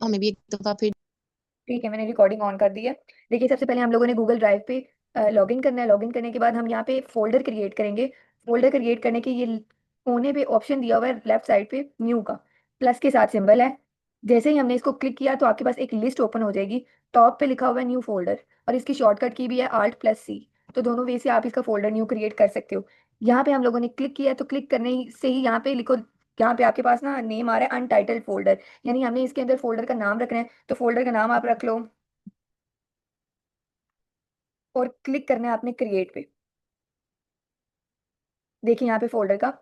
हमें भी एक दफा फिर। ठीक है, मैंने रिकॉर्डिंग ऑन कर दी है। देखिए, सबसे पहले हम लोगों ने गूगल ड्राइव पे लॉगिन करना है। लॉगिन करने के बाद हम यहाँ पे फोल्डर क्रिएट करेंगे। फोल्डर क्रिएट करने के ये कोने पे ऑप्शन दिया हुआ है लेफ्ट साइड पे, न्यू का प्लस के साथ सिंबल है। जैसे ही हमने इसको क्लिक किया तो आपके पास एक लिस्ट ओपन हो जाएगी। टॉप पे लिखा हुआ है न्यू फोल्डर, और इसकी शॉर्टकट की भी है Alt+C। तो दोनों वे से आप इसका फोल्डर न्यू क्रिएट कर सकते हो। यहाँ पे हम लोगों ने क्लिक किया, तो क्लिक करने से ही यहाँ पे लिखो, यहाँ पे आपके पास ना नेम आ रहा है अनटाइटल्ड फोल्डर, यानी हमने इसके अंदर फोल्डर का नाम रखना है। तो फोल्डर का नाम आप रख लो और क्लिक करना है आपने क्रिएट पे। देखिए यहाँ पे फोल्डर का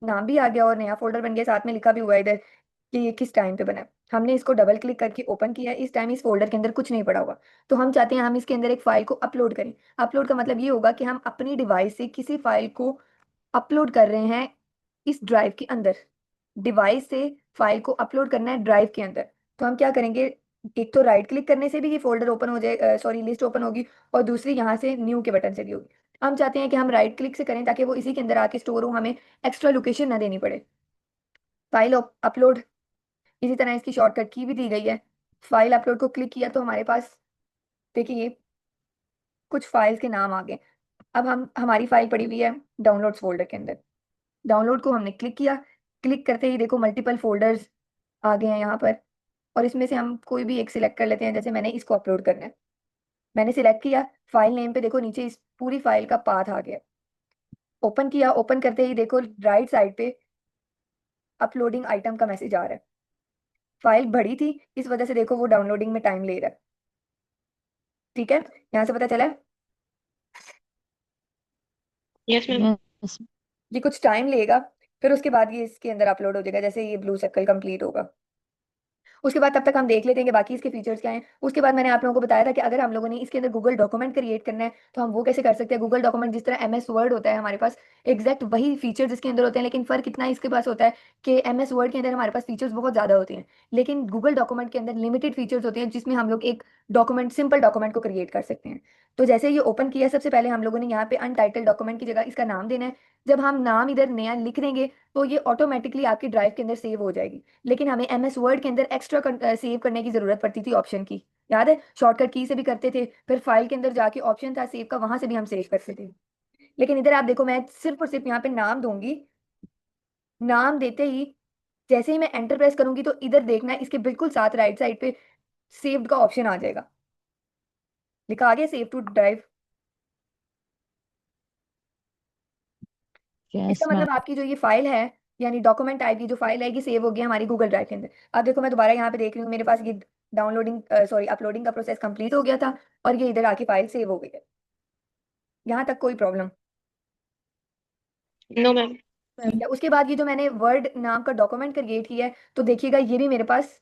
नाम भी आ गया और नया फोल्डर बन गया, साथ में लिखा भी हुआ है इधर कि ये किस टाइम पे बना है। हमने इसको डबल क्लिक करके ओपन किया है। इस टाइम इस फोल्डर के अंदर कुछ नहीं पड़ा होगा। तो हम चाहते हैं हम इसके अंदर एक फाइल को अपलोड करें। अपलोड का मतलब ये होगा कि हम अपनी डिवाइस से किसी फाइल को अपलोड कर रहे हैं इस ड्राइव के अंदर। डिवाइस से फाइल को अपलोड करना है ड्राइव के अंदर। तो हम क्या करेंगे, एक तो राइट क्लिक करने से भी ये फोल्डर ओपन हो जाए, सॉरी लिस्ट ओपन होगी, और दूसरी यहाँ से न्यू के बटन से भी होगी। हम चाहते हैं कि हम राइट क्लिक से करें ताकि वो इसी के अंदर आके स्टोर हो, हमें एक्स्ट्रा लोकेशन ना देनी पड़े। फाइल अपलोड, इसी तरह इसकी शॉर्टकट की भी दी गई है। फाइल अपलोड को क्लिक किया तो हमारे पास देखिए ये कुछ फाइल्स के नाम आ गए। अब हम हमारी फाइल पड़ी हुई है डाउनलोड्स फोल्डर के अंदर। डाउनलोड को हमने क्लिक किया। क्लिक करते ही देखो मल्टीपल फोल्डर्स आ गए हैं यहाँ पर, और इसमें से हम कोई भी एक सिलेक्ट कर लेते हैं। जैसे मैंने इसको अपलोड करना है, मैंने सिलेक्ट किया। फाइल नेम पे देखो नीचे इस पूरी फाइल का पाथ आ गया। ओपन किया, ओपन करते ही देखो राइट साइड पे अपलोडिंग आइटम का मैसेज आ रहा है। फाइल बड़ी थी, इस वजह से देखो वो डाउनलोडिंग में टाइम ले रहा है। ठीक है, यहाँ से पता चला है? Yes ma'am. यस। ये कुछ टाइम लेगा, फिर उसके बाद ये इसके अंदर अपलोड हो जाएगा जैसे ये ब्लू सर्कल कंप्लीट होगा। उसके बाद तब तक हम देख लेते हैं कि बाकी इसके फीचर्स क्या हैं। उसके बाद मैंने आप लोगों को बताया था कि अगर हम लोगों ने इसके अंदर गूगल डॉक्यूमेंट क्रिएट करना है तो हम वो कैसे कर सकते हैं। गूगल डॉक्यूमेंट जिस तरह MS वर्ड होता है हमारे पास, एग्जैक्ट वही फीचर्स इसके अंदर होते हैं, लेकिन फर्क इतना इसके पास होता है कि MS वर्ड के अंदर हमारे पास फीचर्स बहुत ज़्यादा होते हैं, लेकिन गूगल डॉक्यूमेंट के अंदर लिमिटेड फीचर्स होते हैं जिसमें हम लोग एक डॉक्यूमेंट, सिंपल डॉक्यूमेंट को क्रिएट कर सकते हैं। तो जैसे ये ओपन किया, सबसे पहले हम लोगों ने यहाँ पे अनटाइटल्ड डॉक्यूमेंट की जगह इसका नाम देना है। जब हम नाम इधर नया लिख देंगे तो ये ऑटोमेटिकली आपकी ड्राइव के अंदर सेव हो जाएगी। लेकिन हमें MS वर्ड के अंदर एक्स्ट्रा सेव करने की जरूरत पड़ती थी ऑप्शन की, याद है? शॉर्टकट की से भी करते थे, फिर फाइल के अंदर जाके ऑप्शन था सेव का, वहां से भी हम सेव करते थे। लेकिन इधर आप देखो, मैं सिर्फ और सिर्फ यहाँ पे नाम दूंगी। नाम देते ही जैसे ही मैं एंटर प्रेस करूंगी तो इधर देखना है इसके बिल्कुल साथ राइट साइड पे सेव्ड का ऑप्शन आ जाएगा। लिखा आ गया सेव टू ड्राइव। इसका यस मैम। मतलब आपकी जो ये फाइल है, यानी डॉक्यूमेंट टाइप की जो फाइल है, ये सेव हो गया हमारी गूगल ड्राइव के अंदर। अब देखो मैं दोबारा यहाँ पे देख रही हूँ, मेरे पास ये डाउनलोडिंग सॉरी अपलोडिंग का प्रोसेस कंप्लीट हो गया था, और ये इधर आके फाइल सेव हो गई है। यहाँ तक कोई प्रॉब्लम? No ma'am. ठीक है, उसके बाद ये जो मैंने वर्ड नाम का डॉक्यूमेंट क्रिएट किया है, तो देखिएगा ये भी मेरे पास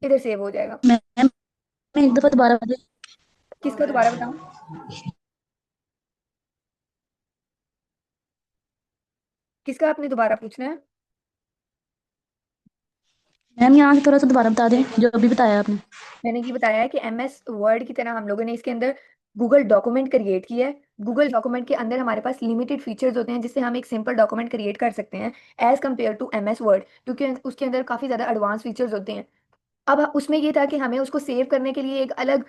इधर सेव हो जाएगा। मैम एक दफा दोबारा बताइए। किसका दोबारा बताऊं? किसका आपने दोबारा पूछना है? मैम यहाँ से थोड़ा सा दोबारा बता दें जो अभी बताया आपने। मैंने ये बताया है कि MS वर्ड की तरह हम लोगों ने इसके अंदर गूगल डॉक्यूमेंट क्रिएट किया है। गूगल डॉक्यूमेंट के अंदर हमारे पास लिमिटेड फीचर्स होते हैं जिससे हम एक सिंपल डॉक्यूमेंट क्रिएट कर सकते हैं as compared to MS word, क्योंकि उसके अंदर काफ़ी ज़्यादा एडवांस फीचर्स होते हैं। अब उसमें ये था कि हमें उसको सेव करने के लिए एक अलग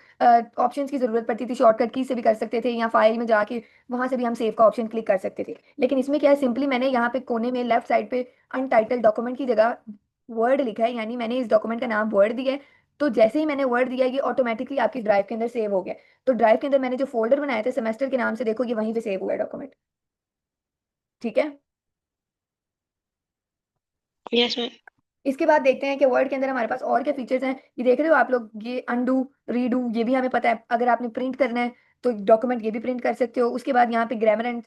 ऑप्शंस की जरूरत पड़ती थी। शॉर्टकट की से भी कर सकते थे, या फाइल में जाके वहां से भी हम सेव का ऑप्शन क्लिक कर सकते थे। लेकिन इसमें क्या है, सिंपली मैंने यहाँ पे कोने में लेफ्ट साइड पे अनटाइटल्ड डॉक्यूमेंट की जगह वर्ड लिखा है, यानी मैंने इस डॉक्यूमेंट का नाम वर्ड दिया है। तो जैसे ही मैंने वर्ड दिया, ये ऑटोमेटिकली आपकी ड्राइव के अंदर सेव हो गया। तो ड्राइव के अंदर मैंने जो फोल्डर बनाया था सेमेस्टर के नाम से, देखो ये वहीं पे सेव हुआ है डॉक्यूमेंट। ठीक है, यस मैम। इसके बाद देखते हैं कि वर्ड के अंदर हमारे पास और क्या फीचर्स हैं। ये देख रहे हो आप लोग, ये अनडू, रीडू, ये भी हमें पता है। अगर आपने प्रिंट करना है तो डॉक्यूमेंट ये भी प्रिंट कर सकते हो। उसके बाद यहाँ पे ग्रामर एंड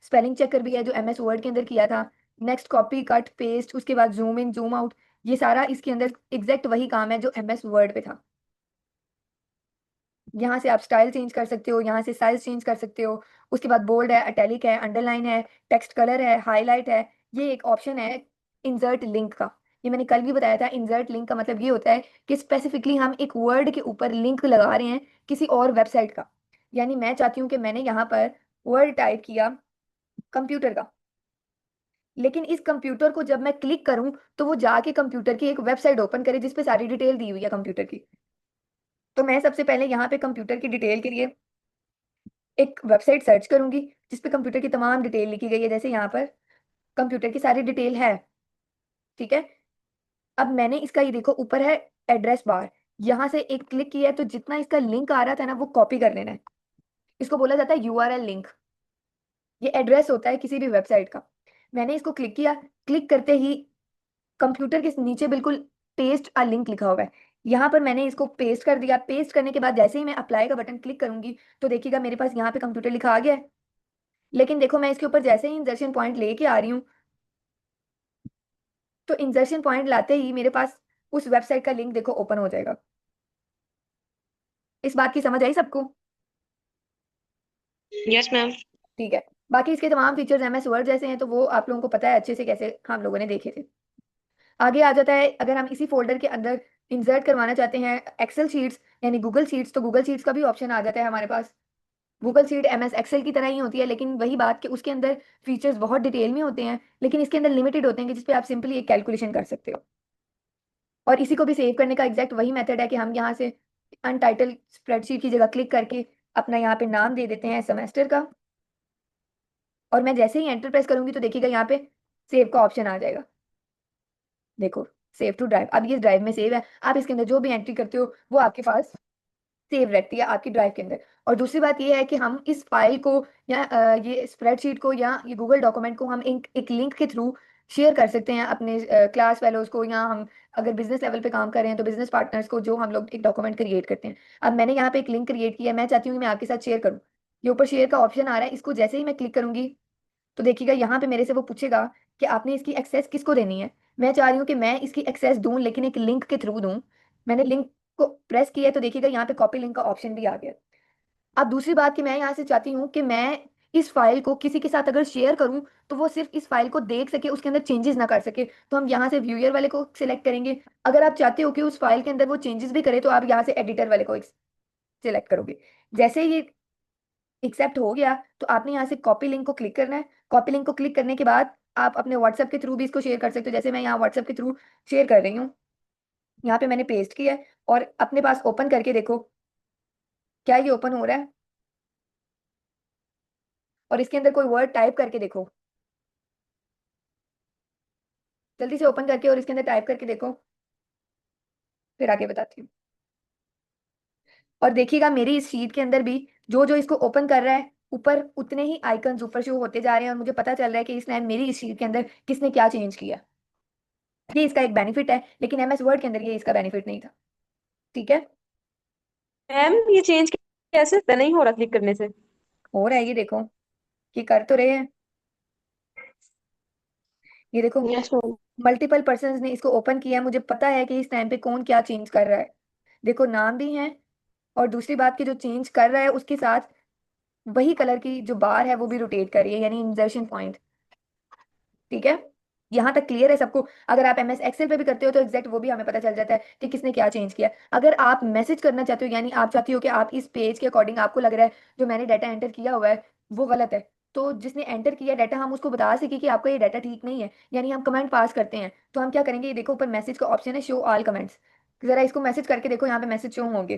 स्पेलिंग चेकर भी है जो MS वर्ड के अंदर किया था। नेक्स्ट कॉपी कट पेस्ट, उसके बाद जूम इन जूम आउट, ये सारा इसके अंदर एग्जैक्ट वही काम है जो MS वर्ड पे था। यहाँ से आप स्टाइल चेंज कर सकते हो, यहाँ से साइज चेंज कर सकते हो। उसके बाद बोल्ड है, अटैलिक है, अंडरलाइन है, टेक्स्ट कलर है, हाईलाइट है। ये एक ऑप्शन है इंसर्ट लिंक का। ये मैंने कल भी बताया था। इंसर्ट लिंक का मतलब ये होता है कि स्पेसिफिकली हम एक वर्ड के ऊपर लिंक लगा रहे हैं किसी और वेबसाइट का। यानी मैं चाहती हूँ कि मैंने यहाँ पर वर्ड टाइप किया कंप्यूटर का, लेकिन इस कंप्यूटर को जब मैं क्लिक करूं तो वो जाके कंप्यूटर की एक वेबसाइट ओपन करे जिसपे सारी डिटेल दी हुई है कंप्यूटर की। तो मैं सबसे पहले यहाँ पे कंप्यूटर की डिटेल के लिए एक वेबसाइट सर्च करूंगी जिसपे कंप्यूटर की तमाम डिटेल लिखी गई है, जैसे यहाँ पर कंप्यूटर की सारी डिटेल है। ठीक है, अब मैंने इसका ये देखो ऊपर है एड्रेस बार, यहाँ से एक क्लिक किया है तो जितना इसका लिंक आ रहा था ना वो कॉपी कर लेना है। इसको बोला जाता है यूआरएल लिंक। ये एड्रेस होता है किसी भी वेबसाइट का। मैंने इसको क्लिक किया, क्लिक करते ही कंप्यूटर के नीचे बिल्कुल पेस्ट अ लिंक लिखा हुआ है, यहाँ पर मैंने इसको पेस्ट कर दिया। पेस्ट करने के बाद जैसे ही मैं अप्लाई का बटन क्लिक करूंगी तो देखिएगा मेरे पास यहाँ पे कंप्यूटर लिखा आ गया है। लेकिन देखो मैं इसके ऊपर जैसे ही इंसर्शन पॉइंट लेके आ रही हूँ तो इंसर्शन पॉइंट लाते ही मेरे पास उस वेबसाइट का लिंक देखो ओपन हो जाएगा। इस बात की समझ आई सबको? Yes ma'am. ठीक है, बाकी इसके तमाम फीचर्स एमएस वर्ड जैसे हैं तो वो आप लोगों को पता है अच्छे से, कैसे हम लोगों ने देखे थे। आगे आ जाता है, अगर हम इसी फोल्डर के अंदर इंसर्ट करवाना चाहते हैं एक्सेल शीट्स यानी गूगल शीट्स, तो गूगल शीट्स का भी ऑप्शन आ जाता है हमारे पास। गूगल शीट एमएस एक्सेल की तरह ही होती है, लेकिन वही बात कि उसके अंदर फीचर्स बहुत डिटेल में होते हैं, लेकिन इसके अंदर लिमिटेड होते हैं कि जिसपे आप सिंपली एक कैलकुलेशन कर सकते हो। और इसी को भी सेव करने का एग्जैक्ट वही मेथड है कि हम यहाँ से अनटाइटल स्प्रेडशीट की जगह क्लिक करके अपना यहाँ पे नाम दे देते हैं सेमेस्टर का, और मैं जैसे ही एंटर प्रेस करूंगी तो देखिएगा यहाँ पे सेव का ऑप्शन आ जाएगा। देखो, सेव टू ड्राइव, अब ये ड्राइव में सेव है। आप इसके अंदर जो भी एंट्री करते हो वो आपके पास सेव रहती है आपकी ड्राइव के अंदर। और दूसरी बात ये है कि हम इस फाइल को या ये स्प्रेडशीट को या ये गूगल डॉक्यूमेंट को हम एक लिंक के थ्रू शेयर कर सकते हैं अपने क्लास फेलोज को, या हम अगर बिजनेस लेवल पे काम कर रहे हैं तो बिजनेस पार्टनर्स को, जो हम लोग एक डॉक्यूमेंट क्रिएट करते हैं। अब मैंने यहाँ पे एक लिंक क्रिएट किया है, मैं चाहती हूँ कि मैं आपके साथ शेयर करूँ। ये ऊपर शेयर का ऑप्शन आ रहा है, इसको जैसे ही मैं क्लिक करूंगी तो देखिएगा यहाँ पे मेरे से वो पूछेगा कि आपने इसकी एक्सेस किसको देनी है। मैं चाह रही हूँ कि मैं इसकी एक्सेस दूं लेकिन एक लिंक के थ्रू दूं। मैंने लिंक को प्रेस किया है तो देखिएगा यहाँ पे कॉपी लिंक का ऑप्शन भी आ गया। अब दूसरी बात कि मैं यहाँ से चाहती हूँ कि मैं इस फाइल को किसी के साथ अगर शेयर करूँ तो वो सिर्फ इस फाइल को देख सके, उसके अंदर चेंजेस ना कर सके, तो हम यहाँ से व्यूअर वाले को सिलेक्ट करेंगे। अगर आप चाहते हो कि उस फाइल के अंदर वो चेंजेस भी करे तो आप यहाँ से एडिटर वाले को सिलेक्ट करोगे। जैसे ही ये एक्सेप्ट हो गया तो आपने यहाँ से कॉपी लिंक को क्लिक करना है। कॉपी लिंक को क्लिक करने के बाद आप अपने व्हाट्सएप के थ्रू भी इसको शेयर कर सकते हो, जैसे मैं यहाँ व्हाट्सएप के थ्रू शेयर कर रही हूँ। यहाँ पे मैंने पेस्ट किया है और अपने पास ओपन करके देखो क्या ये ओपन हो रहा है, और इसके अंदर कोई वर्ड टाइप करके देखो, जल्दी से ओपन करके और इसके अंदर टाइप करके देखो, फिर आगे बताती हूँ। और देखिएगा मेरी इस शीट के अंदर भी जो जो इसको ओपन कर रहा है ऊपर उतने ही आइकन्स ऊपर शो होते जा रहे हैं, और मुझे पता चल रहा है कि इस टाइम मेरी इस शीट के अंदर किसने क्या चेंज किया। ये इसका एक बेनिफिट है, लेकिन एमएस वर्ड के अंदर ये इसका बेनिफिट नहीं था। ठीक है, मैम ये चेंज कैसे होता है? नहीं हो रहा क्लिक करने से। हो रहा है ये देखो, ये कर तो रहे हैं। ये देखो यस मैम। मल्टीपल पर्सन्स ने इसको ओपन किया है, मुझे पता है कि इस टाइम पे कौन क्या चेंज कर रहा है। देखो नाम भी है, और दूसरी बात की जो चेंज कर रहा है उसके साथ वही कलर की जो बार है वो भी रोटेट कर रही है, यानी इंसर्शन पॉइंट। ठीक है, यहाँ तक क्लियर है सबको? अगर आप एमएस एक्सेल पे भी करते हो तो एग्जैक्ट वो भी हमें पता चल जाता है कि किसने क्या चेंज किया। अगर आप मैसेज करना चाहते हो, यानी आप चाहती हो कि आप इस पेज के अकॉर्डिंग आपको लग रहा है जो मैंने डाटा एंटर किया हुआ है वो गलत है, तो जिसने एंटर किया डाटा हम उसको बता सके कि आपका ये डाटा ठीक नहीं है, यानी हम कमेंट पास करते हैं, तो हम क्या करेंगे, ये देखो ऊपर मैसेज का ऑप्शन है, शो ऑल कमेंट्स। जरा इसको मैसेज करके देखो, यहाँ पे मैसेज शो होंगे।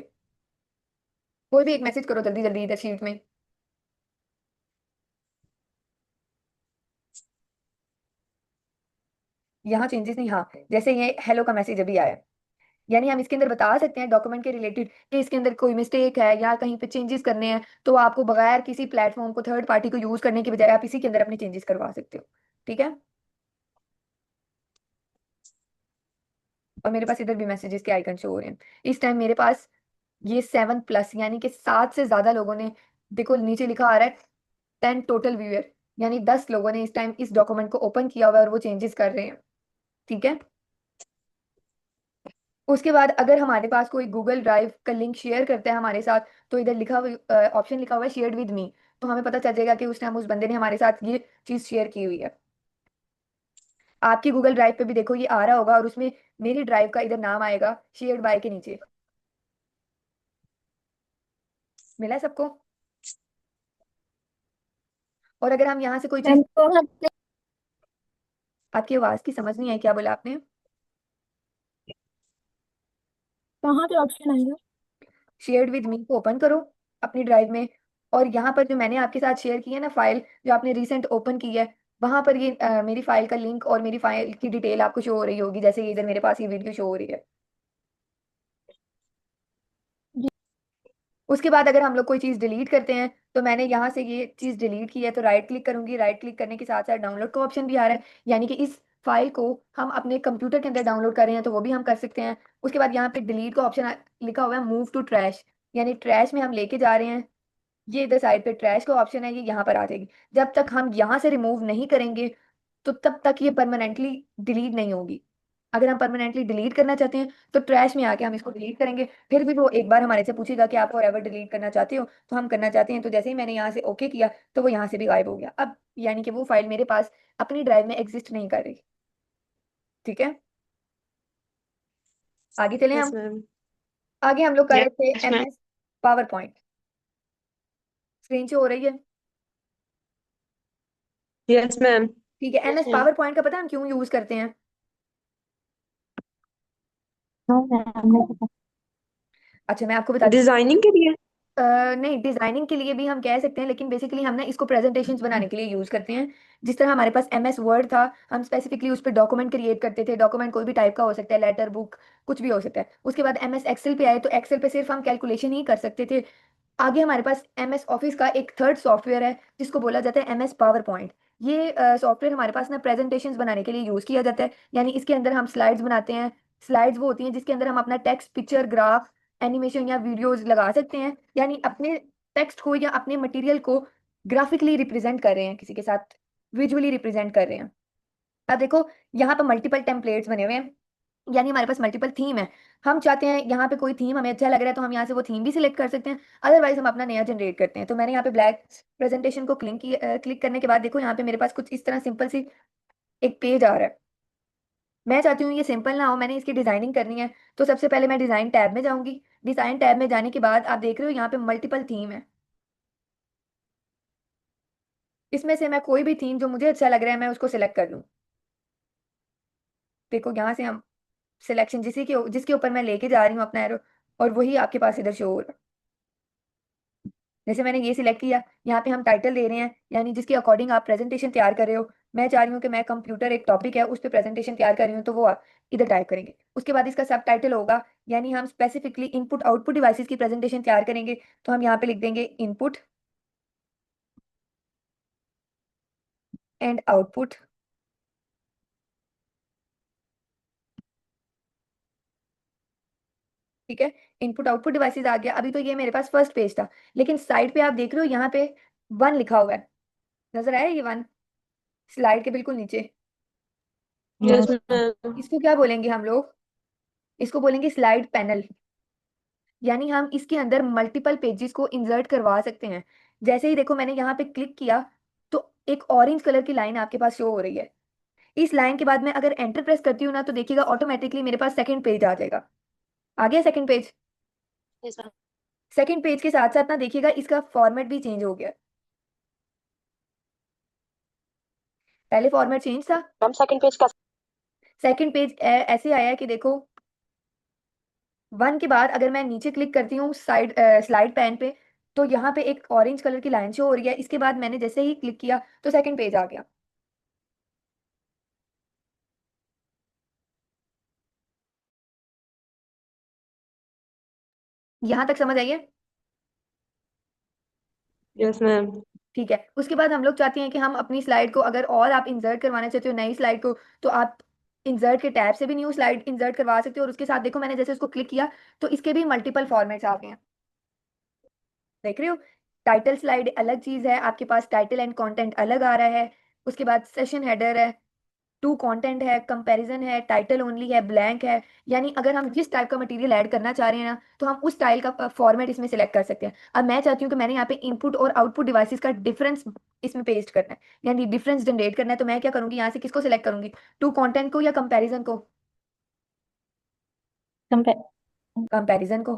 कोई भी एक मैसेज करो जल्दी जल्दी इधर शीट में। यहाँ चेंजेस नहीं, हाँ जैसे ये हेलो का मैसेज अभी आया, यानी हम इसके अंदर बता सकते हैं डॉक्यूमेंट के रिलेटेड कि इसके अंदर कोई मिस्टेक है या कहीं पे चेंजेस करने हैं, तो आपको बगैर किसी प्लेटफॉर्म को, थर्ड पार्टी को यूज करने के बजाय आप इसी के अंदर अपने चेंजेस करवा सकते हो। ठीक है, और मेरे पास इधर भी मैसेजेस के आइकन शो हो रहे हैं। इस टाइम मेरे पास ये 7+ यानी कि 7 से ज्यादा लोगों ने, देखो नीचे लिखा आ रहा है 10 टोटल व्यूअर, यानी 10 लोगों ने इस टाइम इस डॉक्यूमेंट को ओपन किया हुआ है और वो चेंजेस कर रहे हैं। ठीक है, उसके बाद अगर हमारे पास कोई गूगल ड्राइव का लिंक शेयर करता है हमारे साथ, तो इधर लिखा हुआ ऑप्शन लिखा हुआ है शेयर्ड विद मी, तो हमें पता चल जाएगा कि उस टाइम उस बंदे ने हमारे साथ ये चीज शेयर की हुई है। आपकी गूगल ड्राइव पे भी देखो ये आ रहा होगा, और उसमें मेरी ड्राइव का इधर नाम आएगा शेयर्ड बाय के नीचे। मिला है सबको? और अगर हम यहाँ से कोई चीज, मैम तो हमने आपकी आवाज की समझ नहीं आई, क्या बोला आपने? कहाँ पे ऑप्शन आएगा? शेयर्ड विद मी को ओपन करो अपनी ड्राइव में, और यहाँ पर जो मैंने आपके साथ शेयर की है ना फाइल, जो आपने रिसेंट ओपन की है, वहां पर ये मेरी फाइल का लिंक और मेरी फाइल की डिटेल आपको शो हो रही होगी, जैसे ये इधर मेरे पास ये वीडियो शो हो रही है। उसके बाद अगर हम लोग कोई चीज़ डिलीट करते हैं, तो मैंने यहाँ से ये चीज़ डिलीट की है, तो राइट क्लिक करूंगी, राइट क्लिक करने के साथ साथ डाउनलोड का ऑप्शन भी आ रहा है, यानी कि इस फाइल को हम अपने कंप्यूटर के अंदर डाउनलोड कर रहे हैं तो वो भी हम कर सकते हैं। उसके बाद यहाँ पे डिलीट का ऑप्शन लिखा हुआ है मूव टू ट्रैश, यानी ट्रैश में हम लेके जा रहे हैं। ये इधर साइड पे ट्रैश का ऑप्शन है, ये यहाँ पर आ जाएगी। जब तक हम यहाँ से रिमूव नहीं करेंगे तो तब तक ये परमानेंटली डिलीट नहीं होगी। अगर हम परमानेंटली डिलीट करना चाहते हैं तो ट्रैश में आके हम इसको डिलीट करेंगे, फिर भी वो एक बार हमारे से पूछेगा कि आप फॉरएवर डिलीट करना चाहते हो, तो हम करना चाहते हैं, तो जैसे ही मैंने यहाँ से ओके किया तो वो यहाँ से भी गायब हो गया। अब यानी कि वो फाइल मेरे पास अपनी ड्राइव में एग्जिस्ट नहीं कर रही। ठीक है, आगे चले यस हम। मैम। आगे हम लोग कर रहे थे yes ma'am. MS power point. Screen show हो रही है? Yes ma'am. ठीक है, yes MS ma'am. Power point का पता है हम क्यों यूज करते हैं? नो मैम, नहीं पता। अच्छा मैं आपको बताती डिजाइनिंग के लिए। नहीं, डिजाइनिंग के लिए भी हम कह सकते हैं, लेकिन बेसिकली हम ना इसको प्रेजेंटेशंस बनाने के लिए यूज करते हैं। जिस तरह हमारे पास MS वर्ड था, हम स्पेसिफिकली उस पर डॉक्यूमेंट क्रिएट करते थे। डॉक्यूमेंट कोई भी टाइप का हो सकता है, लेटर, बुक, कुछ भी हो सकता है। उसके बाद MS एक्सेल पे आए तो एक्सेल पे सिर्फ हम कैलकुलेशन ही कर सकते थे। आगे हमारे पास MS ऑफिस का एक थर्ड सॉफ्टवेयर है जिसको बोला जाता है MS पावर पॉइंट। ये सॉफ्टवेयर हमारे पास ना प्रेजेंटेशंस बनाने के लिए यूज किया जाता है, यानी इसके अंदर हम स्लाइड्स बनाते हैं। स्लाइड्स वो होती हैं जिसके अंदर हम अपना टेक्स्ट, पिक्चर, ग्राफ, एनिमेशन या वीडियोस लगा सकते हैं, यानी अपने टेक्स्ट को या अपने मटेरियल को ग्राफिकली रिप्रेजेंट कर रहे हैं, किसी के साथ विजुअली रिप्रेजेंट कर रहे हैं। अब देखो, यहाँ पर मल्टीपल टेम्पलेट्स बने हुए हैं, यानी हमारे पास मल्टीपल थीम है। हम चाहते हैं यहाँ पे कोई थीम हमें अच्छा लग रहा है तो हम यहाँ से वो थीम भी सिलेक्ट कर सकते हैं, अदरवाइज हम अपना नया जनरेट करते हैं। तो मैंने यहाँ पे ब्लैक प्रेजेंटेशन को क्लिक करने के बाद देखो यहाँ पे मेरे पास कुछ इस तरह सिंपल सी एक पेज आ रहा है। मैं चाहती हूँ ये सिंपल ना हो, मैंने इसकी डिजाइनिंग करनी है, तो सबसे पहले मैं डिजाइन टैब में जाऊंगी। डिजाइन टैब में जाने के बाद आप देख रहे हो यहाँ पे मल्टीपल थीम है। इसमें से मैं कोई भी थीम जो मुझे अच्छा लग रहा है मैं उसको सिलेक्ट कर लूँ। देखो यहाँ से हम सिलेक्शन जिसके ऊपर मैं लेके जा रही हूँ अपना एरो, और वही आपके पास इधर शो हो रहा है। जैसे मैंने ये सिलेक्ट किया, यहाँ पे हम टाइटल दे रहे हैं, यानी जिसके अकॉर्डिंग आप प्रेजेंटेशन तैयार कर रहे हो। मैं चाह रही हूँ कि मैं कंप्यूटर एक टॉपिक है उस पर प्रेजेंटेशन तैयार कर रही हूँ, तो वो आप इधर टाइप करेंगे। उसके बाद इसका सब टाइटल होगा, यानी हम स्पेसिफिकली इनपुट आउटपुट डिवाइसेस की प्रेजेंटेशन तैयार करेंगे, तो हम यहाँ पे लिख देंगे इनपुट एंड आउटपुट। ठीक है, इनपुट आउटपुट डिवाइसेस आ गया। अभी तो ये मेरे पास फर्स्ट पेज था, लेकिन साइड पे आप देख रहे हो यहाँ पे 1 लिखा हुआ है, नजर आया ये 1 स्लाइड के बिल्कुल नीचे? Yes yes. मैम। इसको क्या बोलेंगे हम लोग? इसको बोलेंगे स्लाइड पैनल, यानी हम इसके अंदर मल्टीपल पेजेस को इंसर्ट करवा सकते हैं। जैसे ही देखो मैंने यहाँ पे क्लिक किया तो एक ऑरेंज कलर की लाइन आपके पास शो हो रही है। इस लाइन के बाद मैं अगर एंटर प्रेस करती हूँ ना, तो देखिएगा ऑटोमेटिकली मेरे पास सेकंड पेज आ जाएगा। आ गया second page? Yes ma'am. Second page के साथ साथ ना देखिएगा इसका फॉर्मेट भी चेंज हो गया। पहले फॉर्मेट चेंज था, मैम सेकंड पेज का। सेकंड पेज ऐसे आया कि देखो 1 के बाद अगर मैं नीचे क्लिक करती हूँ स्लाइड पैन पे, तो यहाँ पे एक ऑरेंज कलर की लाइन शो हो रही है। इसके बाद मैंने जैसे ही क्लिक किया तो सेकंड पेज आ गया। यहाँ तक समझ आइए? Yes ma'am. ठीक है, उसके बाद हम लोग चाहते हैं कि हम अपनी स्लाइड को अगर और आप इंसर्ट करवाना चाहते हो नई स्लाइड को, तो आप इंसर्ट के टैब से भी न्यू स्लाइड इंसर्ट करवा सकते हो। और उसके साथ देखो मैंने जैसे उसको क्लिक किया तो इसके भी मल्टीपल फॉर्मेट्स आ गए हैं, देख रहे हो? टाइटल स्लाइड अलग चीज है, आपके पास टाइटल एंड कंटेंट अलग आ रहा है। उसके बाद सेशन हेडर है, टू कंटेंट है, कंपैरिजन है, टाइटल ओनली है, ब्लैंक है। यानी अगर हम जिस टाइप का मटेरियल ऐड करना चाह रहे हैं ना, तो हम उस स्टाइल का फॉर्मेट इसमें सिलेक्ट कर सकते हैं। अब मैं चाहती हूँ कि मैंने यहाँ पे इनपुट और आउटपुट डिवाइसेस का डिफरेंस इसमें पेस्ट करना है, यानी डिफरेंस जनरेट करना है। तो मैं क्या करूंगी, यहाँ से किसको सिलेक्ट करूंगी, टू कंटेंट को या कंपैरिजन को? कंपेयर। कंपैरिजन को,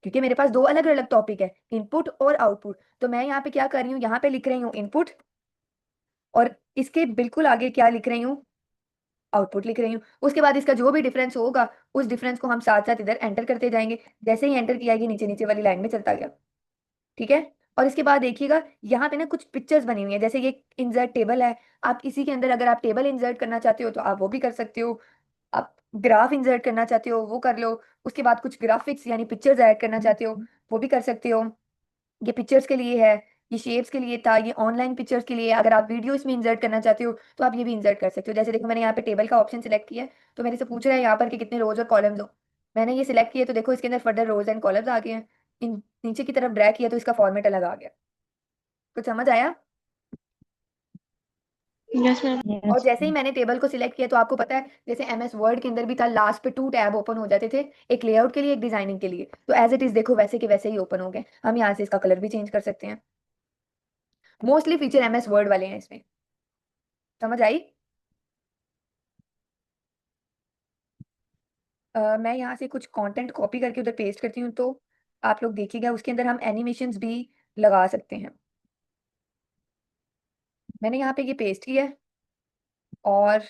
क्योंकि मेरे पास दो अलग अलग टॉपिक है, इनपुट और आउटपुट। तो मैं यहाँ पे क्या कर रही हूँ, यहाँ पे लिख रही हूँ इनपुट, और इसके बिल्कुल आगे क्या लिख रही हूँ, आउटपुट लिख रही हूँ। उसके बाद इसका जो भी डिफरेंस होगा उस डिफरेंस को हम साथ साथ इधर एंटर करते जाएंगे। जैसे ही एंटर किया, ये नीचे नीचे वाली लाइन में चलता गया। ठीक है। और इसके बाद देखिएगा यहाँ पे ना कुछ पिक्चर्स बनी हुई है, जैसे ये इंसर्ट टेबल है। आप इसी के अंदर अगर आप टेबल इंसर्ट करना चाहते हो तो आप वो भी कर सकते हो। आप ग्राफ इंसर्ट करना चाहते हो वो कर लो। उसके बाद कुछ ग्राफिक्स यानी पिक्चर्स ऐड करना चाहते हो वो भी कर सकते हो। ये पिक्चर्स के लिए है, ये शेप्स के लिए था, ये ऑनलाइन पिक्चर्स के लिए है। अगर आप वीडियो इसमें इंसर्ट करना चाहते हो तो आप ये भी इंसर्ट कर सकते हो। जैसे देखो मैंने यहाँ पे टेबल का ऑप्शन सिलेक्ट किया है, तो मेरे से पूछ रहा है यहाँ पर कि कितने रोज और कॉलम्स हो। मैंने ये सिलेक्ट किया तो देखो इसके अंदर फर्दर रोज एंड कॉलम्स आ गए हैं। इन नीचे की तरफ ड्रैग किया तो इसका फॉर्मेट अलग आ गया। कुछ समझ आया? Yes ma'am. और जैसे ही मैंने टेबल को सिलेक्ट किया तो आपको पता है जैसे एमएस वर्ड के अंदर भी था, लास्ट पे 2 टैब ओपन हो जाते थे, एक लेआउट के लिए एक डिजाइनिंग के लिए। तो एज इट इज देखो वैसे के वैसे ही ओपन हो गए। हम यहाँ से इसका कलर भी चेंज कर सकते हैं। मोस्टली फीचर एमएस वर्ड वाले हैं इसमें। समझ आई? मैं यहाँ से कुछ कंटेंट कॉपी करके उधर पेस्ट करती हूँ, तो आप लोग देखिएगा उसके अंदर हम एनिमेशंस भी लगा सकते हैं। मैंने यहाँ पे ये पेस्ट किया है और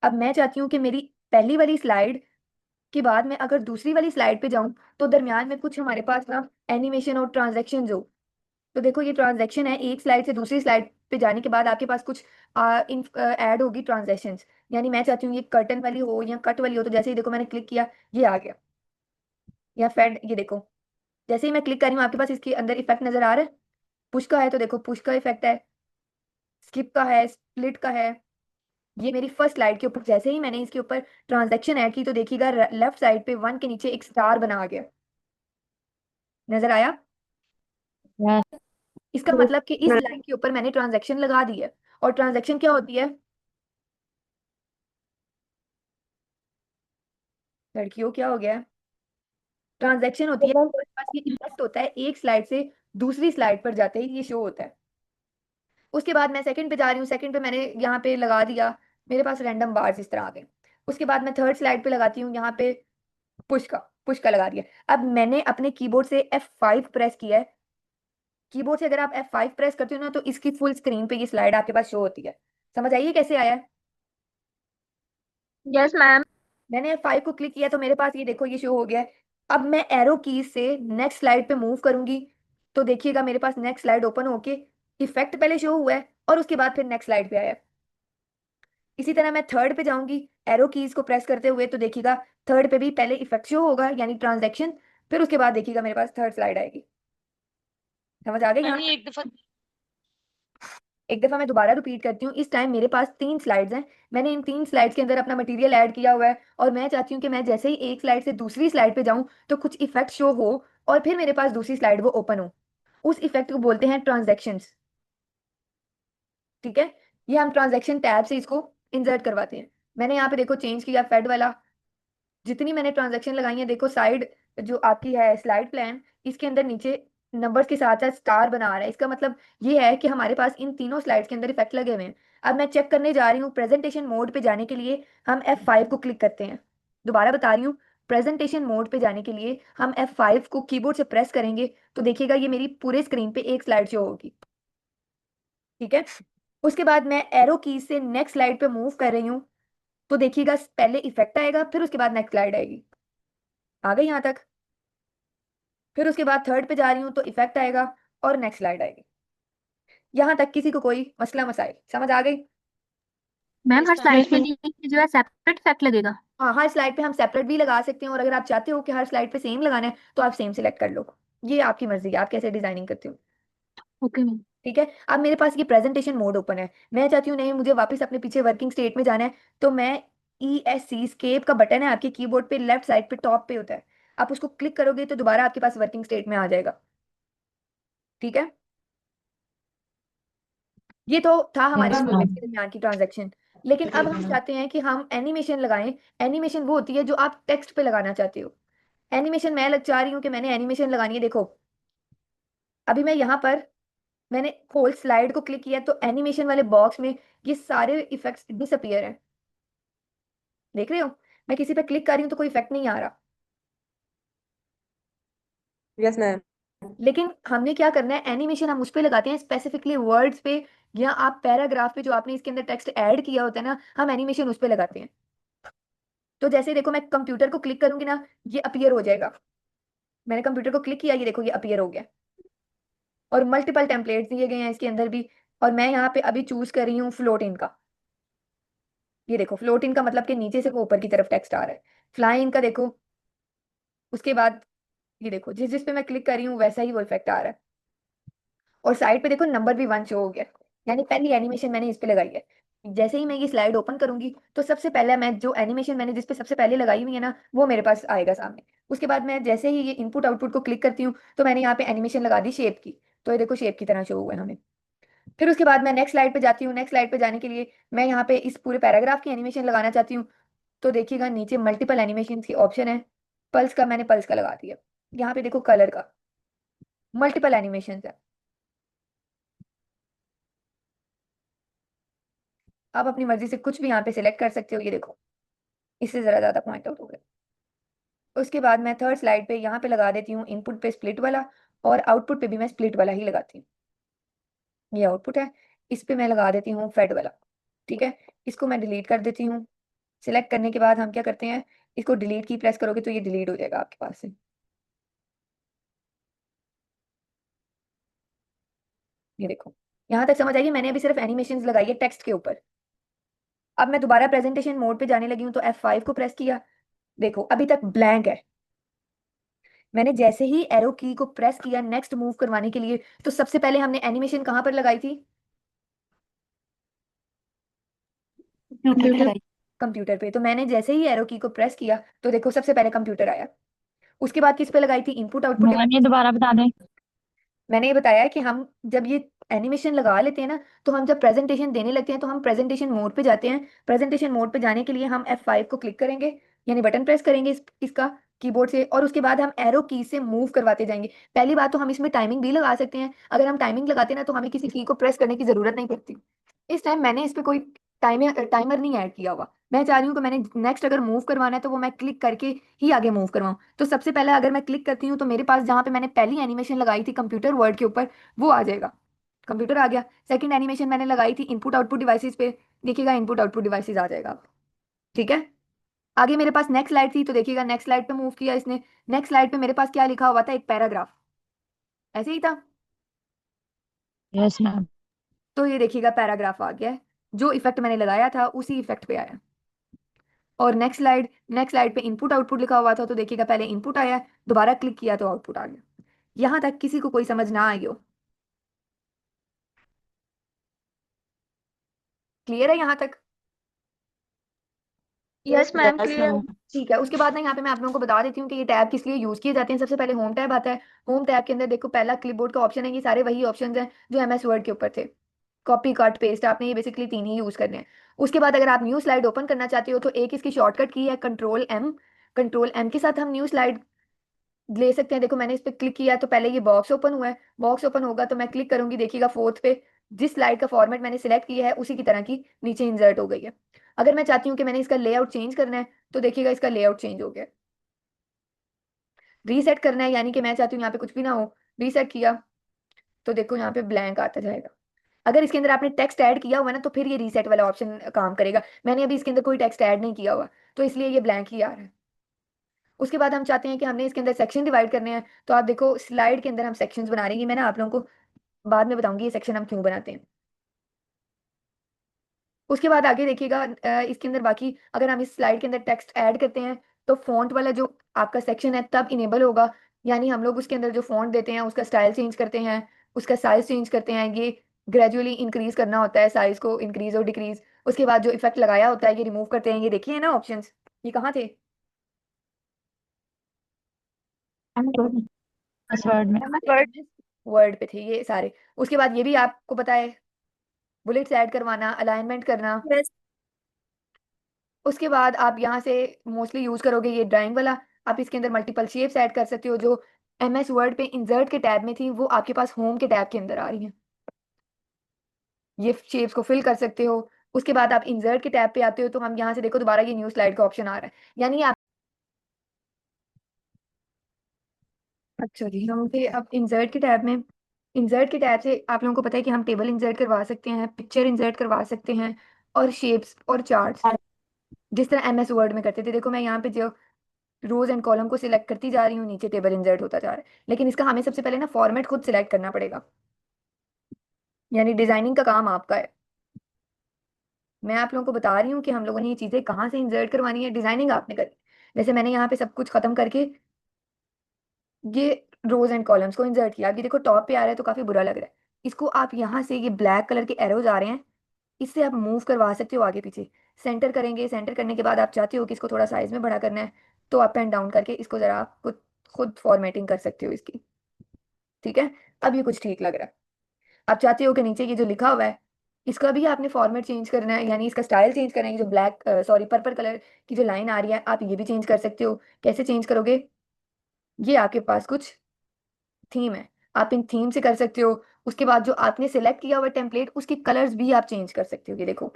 अब मैं चाहती हूँ कि मेरी पहली वाली स्लाइड के बाद में अगर दूसरी वाली स्लाइड पे जाऊं तो दरमियान में कुछ हमारे पास ना एनिमेशन और ट्रांजैक्शन हो। तो देखो ये ट्रांजैक्शन है, एक स्लाइड से दूसरी स्लाइड पे जाने के बाद आपके पास कुछ ऐड होगी ट्रांजैक्शंस। यानी मैं चाहती हूँ ये कर्टन वाली हो या कट वाली हो। तो जैसे ही देखो मैंने क्लिक किया ये आ गया, या फेड, ये देखो जैसे ही मैं क्लिक कर रही हूँ आपके पास इसके अंदर इफेक्ट नजर आ रहा है। पुश का है तो देखो पुश का इफेक्ट है, स्किप का है, स्प्लिट का है। ये मेरी फर्स्ट स्लाइड के ऊपर जैसे ही मैंने इसके ऊपर ट्रांजैक्शन ऐड की तो देखिएगा लेफ्ट साइड पे 1 के नीचे एक स्टार बना आ गया। नजर आया? इसका मतलब कि इस लाइन के ऊपर मैंने ट्रांजैक्शन लगा दी है। और ट्रांजैक्शन क्या होती है लड़कियों, क्या हो गया? ट्रांजैक्शन होती है, हमारे पास ये इफेक्ट होता है एक स्लाइड से दूसरी स्लाइड पर जाते ही ये शो होता है। उसके बाद मैं सेकंड पे जा रही हूँ, सेकंड पे मैंने यहाँ पे लगा दिया, मेरे पास रैंडम बार्स इस तरह आ गए। उसके बाद मैं थर्ड स्लाइड पे लगाती हूँ यहाँ पे पुश का लगा दिया। अब मैंने अपने कीबोर्ड से F5 प्रेस किया है। कीबोर्ड से अगर आप F5 प्रेस करते हो ना तो इसकी फुल स्क्रीन पे ये स्लाइड आपके पास शो होती है। समझ आइए कैसे आया है? Yes ma'am. मैंने F5 को क्लिक किया तो मेरे पास ये देखो ये शो हो गया है। अब मैं एरो की से नेक्स्ट स्लाइड पे मूव करूंगी तो देखिएगा मेरे पास नेक्स्ट स्लाइड ओपन होके इफेक्ट पहले शो हुआ है और उसके बाद फिर नेक्स्ट स्लाइड पे आया है। इसी तरह मैं थर्ड पे जाऊंगी एरो कीज को प्रेस करते हुए तो देखिएगा थर्ड पे भी पहले इफेक्ट शो होगा यानी ट्रांजैक्शन, फिर उसके बाद देखिएगा मेरे पास थर्ड स्लाइड आएगी। समझ आ गई यहाँ? एक दफा मैं दोबारा रिपीट करती हूँ। इस टाइम मेरे पास 3 स्लाइड्स हैं। मैंने इन 3 स्लाइड्स के अंदर अपना मटेरियल ऐड किया हुआ है और मैं चाहती हूँ कि मैं जैसे ही एक स्लाइड से दूसरी स्लाइड पे जाऊँ तो कुछ इफेक्ट शो हो और फिर मेरे पास दूसरी स्लाइड वो ओपन हो। उस इफेक्ट को बोलते हैं ट्रांजैक्शंस। ठीक है। ये हम ट्रांजैक्शन टैब से इसको इंसर्ट करवाते हैं। मैंने यहाँ पे देखो चेंज किया फेड वाला। जितनी मैंने ट्रांजैक्शन लगाई है देखो साइड जो आपकी है स्लाइड प्लान, इसके अंदर नीचे नंबर्स के साथ साथ स्टार बना रहा है। इसका मतलब ये है कि हमारे पास इन तीनों स्लाइड्स के अंदर इफेक्ट लगे हुए हैं। अब मैं चेक करने जा रही हूँ प्रेजेंटेशन मोड पे जाने के लिए हम F5 को क्लिक करते हैं। दोबारा बता रही हूँ, प्रेजेंटेशन मोड पे जाने के लिए हम F5 को कीबोर्ड से प्रेस करेंगे तो देखिएगा ये मेरी पूरे स्क्रीन पे एक स्लाइड शो होगी। ठीक है। उसके बाद मैं एरो की से नेक्स्ट स्लाइड पे मूव कर रही हूँ तो देखिएगा पहले इफेक्ट आएगा फिर उसके बाद नेक्स्ट स्लाइड आएगी। आ गई यहाँ तक? फिर उसके बाद थर्ड पे जा रही हूँ तो इफेक्ट आएगा और नेक्स्ट स्लाइड आएगी। यहाँ तक किसी को कोई मसला मसाइल समझ आ गई? मैम हर Yes, स्लाइड के ma'am. लिए जो है सेपरेट इफेक्ट लगेगा। हाँ, हर स्लाइड पे हम सेपरेट भी लगा सकते हैं और अगर आप चाहते हो कि हर स्लाइड पे सेम लगाना है तो आप सेम सिलेक्ट कर लो। ये आपकी मर्जी है, आप कैसे डिजाइनिंग करते हो। Okay ma'am. ठीक है। अब मेरे पास ये प्रेजेंटेशन मोड ओपन है। मैं चाहती हूँ नहीं मुझे वापस अपने पीछे वर्किंग स्टेट में जाना है तो मैं ESC स्केप का बटन है आपके कीबोर्ड पे लेफ्ट साइड पे टॉप पे होता है, आप उसको क्लिक करोगे तो दोबारा आपके पास वर्किंग स्टेट में आ जाएगा। ठीक है। ये तो था हमारे Yes, स्टूडेंट्स ma'am. के दरमियान की ट्रांजैक्शन। लेकिन अब हम चाहते हैं कि हम एनिमेशन लगाएं। एनिमेशन वो होती है जो आप टेक्स्ट पे लगाना चाहते हो। एनिमेशन मैं लग चाह रही हूँ कि मैंने एनिमेशन लगानी है। देखो अभी मैं यहाँ पर मैंने होल स्लाइड को क्लिक किया तो एनिमेशन वाले बॉक्स में ये सारे इफेक्ट्स डिसअपियर हैं। देख रहे हो? मैं किसी पे क्लिक कर रही हूँ तो कोई इफेक्ट नहीं आ रहा। Yes ma'am. लेकिन हमने क्या करना है, एनिमेशन हम उस पे लगाते हैं स्पेसिफिकली वर्ड्स पे या आप पैराग्राफ पे जो आपने इसके अंदर टेक्स्ट ऐड किया होता है ना, हम एनिमेशन उस पर लगाते हैं। तो जैसे देखो मैं कंप्यूटर को क्लिक करूंगी ना, ये अपीयर हो जाएगा। मैंने कंप्यूटर को क्लिक किया, ये देखो ये अपीयर हो गया। और मल्टीपल टेम्पलेट्स दिए गए हैं इसके अंदर भी। और मैं यहाँ पे अभी चूज कर रही हूँ फ्लोट इन का। ये देखो फ्लोट इन का मतलब कि नीचे से वो ऊपर की तरफ टेक्स्ट आ रहा है। फ्लाई इन का देखो, उसके बाद ये देखो जिस जिस पे मैं क्लिक कर रही हूँ वैसा ही वो इफेक्ट आ रहा है। और साइड पे देखो नंबर भी 1 शो हो गया, यानी पहली एनिमेशन मैंने इस पे लगाई है। जैसे ही मैं ये स्लाइड ओपन करूंगी तो सबसे पहले मैं जो एनिमेशन मैंने जिस पे सबसे पहले लगाई हुई है ना, वो मेरे पास आएगा सामने। उसके बाद मैं जैसे ही ये इनपुट आउटपुट को क्लिक करती हूँ तो मैंने यहाँ पे एनिमेशन लगा दी शेप की, तो ये देखो शेप की तरह शो हुआ है हमें। फिर उसके बाद मैं नेक्स्ट स्लाइड पे जाती हूँ। नेक्स्ट स्लाइड पे जाने के लिए मैं यहाँ पे इस पूरे पैराग्राफ की एनिमेशन लगाना चाहती हूँ। तो देखिएगा नीचे मल्टीपल एनिमेशन की ऑप्शन है। पल्स का मैंने पल्स का लगा दिया। यहाँ पे देखो कलर का, मल्टीपल एनिमेशन है। आप अपनी मर्जी से कुछ भी यहाँ पे सिलेक्ट कर सकते हो। ये देखो इससे जरा ज्यादा पॉइंट आउट हो गया। उसके बाद मैं थर्ड स्लाइड पे यहाँ पे लगा देती हूँ इनपुट पे स्प्लिट वाला, और आउटपुट पे भी मैं स्प्लिट वाला ही लगाती हूँ। ये आउटपुट है, इस पे मैं लगा देती हूँ फेड वाला। ठीक है, इसको मैं डिलीट कर देती हूँ। सिलेक्ट करने के बाद हम क्या करते हैं, इसको डिलीट की प्रेस करोगे तो ये डिलीट हो जाएगा आपके पास से। ये देखो यहाँ तक समझ आएगी। मैंने अभी सिर्फ एनिमेशन लगाई है टेक्स्ट के ऊपर। अब मैं दोबारा प्रेजेंटेशन मोड पे जाने लगी हूँ, तो F5 को प्रेस किया। देखो अभी तक ब्लैंक है। मैंने जैसे ही एरो की को प्रेस किया नेक्स्ट मूव करवाने के लिए, तो सबसे पहले हमने एनिमेशन कहाँ पर लगाई थी, कंप्यूटर। कंप्यूटर पे। तो मैंने जैसे ही एरो की को प्रेस किया तो देखो सबसे पहले कंप्यूटर आया। उसके बाद किस पे लगाई थी, इनपुट आउटपुट मैम ये डिवाइस। दोबारा बता दें। मैंने ये बताया कि हम जब ये एनिमेशन लगा लेते हैं ना, तो हम जब प्रेजेंटेशन देने लगते हैं तो हम प्रेजेंटेशन मोड पे जाते हैं। प्रेजेंटेशन मोड पे जाने के लिए हम F5 को क्लिक करेंगे, यानी बटन प्रेस करेंगे इसका कीबोर्ड से, और उसके बाद हम एरो की से मूव करवाते जाएंगे। पहली बात तो हम इसमें टाइमिंग भी लगा सकते हैं। अगर हम टाइमिंग लगाते हैं ना तो हमें किसी की को प्रेस करने की जरूरत नहीं पड़ती। इस टाइम मैंने इस पे कोई टाइमर नहीं ऐड किया हुआ। मैं चाह रही हूँ कि मैंने नेक्स्ट अगर मूव करवाना है तो वो मैं क्लिक करके ही आगे मूव करवाऊँ। तो सबसे पहले अगर मैं क्लिक करती हूँ तो मेरे पास जहाँ पे मैंने पहली एनिमेशन लगाई थी कंप्यूटर वर्ड के ऊपर, वो आ जाएगा। कंप्यूटर आ गया। सेकंड एनिमेशन मैंने लगाई थी इनपुट आउटपुट डिवाइसेस पे, देखिएगा इनपुट आउटपुट डिवाइसेस आ जाएगा। ठीक है, आगे मेरे पास नेक्स्ट स्लाइड थी, तो देखिएगा नेक्स्ट स्लाइड पे मूव किया इसने। नेक्स्ट स्लाइड पे मेरे पास क्या लिखा हुआ था, एक पैराग्राफ ऐसे ही था। Yes ma'am. तो ये देखिएगा पैराग्राफ आ गया है। जो इफेक्ट मैंने लगाया था उसी इफेक्ट पे आया। और नेक्स्ट स्लाइड पे इनपुट आउटपुट लिखा हुआ था, तो देखिएगा पहले इनपुट आया, दोबारा क्लिक किया तो आउटपुट आ गया। यहां तक किसी को कोई समझ ना आई हो? क्लियर है यहां तक? Yes ma'am, yes clear. Ma'am. ठीक है, उसके बाद ना यहाँ पे मैं आप लोगों को बता देती हूँ कि ये टैब किस लिए यूज किए जाते हैं। सबसे पहले होम टैब आता है। होम टैब के अंदर देखो पहला क्लिपबोर्ड का ऑप्शन है। ये सारे वही ऑप्शंस हैं जो MS वर्ड के ऊपर थे। कॉपी कट पेस्ट, आपने ये बेसिकली 3 ही यूज करने हैं। उसके बाद अगर आप न्यू स्लाइड ओपन करना चाहते हो तो एक इसकी शॉर्टकट की है कंट्रोल M। कंट्रोल M के साथ हम न्यू स्लाइड ले सकते हैं। देखो मैंने इस पे क्लिक किया तो पहले ये बॉक्स ओपन हुआ है। बॉक्स ओपन होगा तो मैं क्लिक करूंगी, देखिएगा फोर्थ पे जिस स्लाइड का फॉर्मेट मैंने सिलेक्ट किया है उसी की तरह की नीचे इंसर्ट हो गई है। अगर मैं चाहती हूँ कि मैंने इसका लेआउट चेंज करना है तो देखिएगा इसका लेआउट चेंज हो गया। रीसेट करना है, यानी कि मैं चाहती हूँ यहाँ पे कुछ भी ना हो, रीसेट किया तो देखो यहाँ पे ब्लैंक आता जाएगा। अगर इसके अंदर आपने टेक्स्ट ऐड किया हुआ है ना तो फिर ये रीसेट वाला ऑप्शन काम करेगा। मैंने अभी इसके अंदर कोई टेक्स्ट ऐड नहीं किया हुआ, तो इसलिए ये ब्लैंक ही आ रहा है। उसके बाद हम चाहते हैं कि हमने इसके अंदर सेक्शन डिवाइड करने हैं, तो आप देखो स्लाइड के अंदर हम सेक्शंस बना रहे हैं। मैं ना आप लोगों को बाद में बताऊंगी ये सेक्शन हम क्यों बनाते हैं। उसके बाद आगे देखिएगा इसके अंदर बाकी अगर हम इस स्लाइड के अंदर टेक्स्ट ऐड करते हैं तो फॉन्ट वाला जो आपका सेक्शन है तब इनेबल होगा। यानी हम लोग उसके अंदर जो फॉन्ट देते हैं उसका स्टाइल चेंज करते हैं, उसका साइज चेंज करते हैं। ये ग्रेजुअली इंक्रीज करना होता है, साइज को इंक्रीज और डिक्रीज। उसके बाद जो इफेक्ट लगाया होता है ये रिमूव करते हैं। ये देखिए ना ऑप्शंस, ये कहाँ थे? पासवर्ड में। वर्ड पे थे ये सारे। उसके बाद ये भी आपको पता है, बुलेट्स ऐड करवाना, अलाइनमेंट करना। यस। उसके बाद आप यहाँ से मोस्टली यूज करोगे ये ड्राइंग वाला। आप इसके अंदर मल्टीपल शेप्स ऐड कर सकते हो। जो MS वर्ड पे इंसर्ट के टैब में थी वो आपके पास होम के टैब के अंदर आ रही हैं। ये शेप्स को फिल कर सकते हो। उसके बाद आप इंसर्ट के टैब पे आते हो तो हम यहाँ से देखो दोबारा ये न्यू स्लाइड का ऑप्शन आ रहा है। यानी आप, अच्छा जी, हम थे अब इंसर्ट के टैब में। इंसर्ट के टैब से आप लोगों को पता है कि हम टेबल इंसर्ट करवा सकते हैं, पिक्चर इंसर्ट करवा सकते हैं, और शेप्स और चार्ट्स, जिस तरह MS वर्ड में करते थे। देखो मैं यहाँ पे जो रोज एंड कॉलम को सिलेक्ट करती जा रही हूँ, नीचे टेबल इंसर्ट होता जा रहा है। लेकिन इसका हमें सबसे पहले ना फॉर्मेट खुद सिलेक्ट करना पड़ेगा, यानी डिजाइनिंग का काम आपका है। मैं आप लोगों को बता रही हूँ कि हम लोगों ने ये चीजें कहाँ से इंसर्ट करवानी है, डिजाइनिंग आपने करी। जैसे मैंने यहाँ पे सब कुछ खत्म करके ये रोज एंड कॉलम्स को इंसर्ट किया। अभी देखो टॉप पे आ रहा है तो काफी बुरा लग रहा है। इसको आप यहाँ से, ये ब्लैक कलर के एरोज आ रहे हैं, इससे आप मूव करवा सकते हो आगे पीछे। सेंटर करेंगे, सेंटर करने के बाद आप चाहते हो कि इसको थोड़ा साइज में बड़ा करना है, तो अप एंड डाउन करके इसको जरा आप खुद खुद फॉर्मेटिंग कर सकते हो इसकी। ठीक है, अब ये कुछ ठीक लग रहा है। आप चाहते हो कि नीचे ये जो लिखा हुआ है इसका भी आपने फॉर्मेट चेंज करना है, यानी इसका स्टाइल चेंज करना है। ये जो ब्लैक सॉरी पर्पल कलर की जो लाइन आ रही है, आप ये भी चेंज कर सकते हो। कैसे चेंज करोगे? ये आपके पास कुछ थीम है, आप इन थीम से कर सकते हो। उसके बाद जो आपने सिलेक्ट किया हुआ टेम्पलेट, उसके कलर्स भी आप चेंज कर सकते हो। ये देखो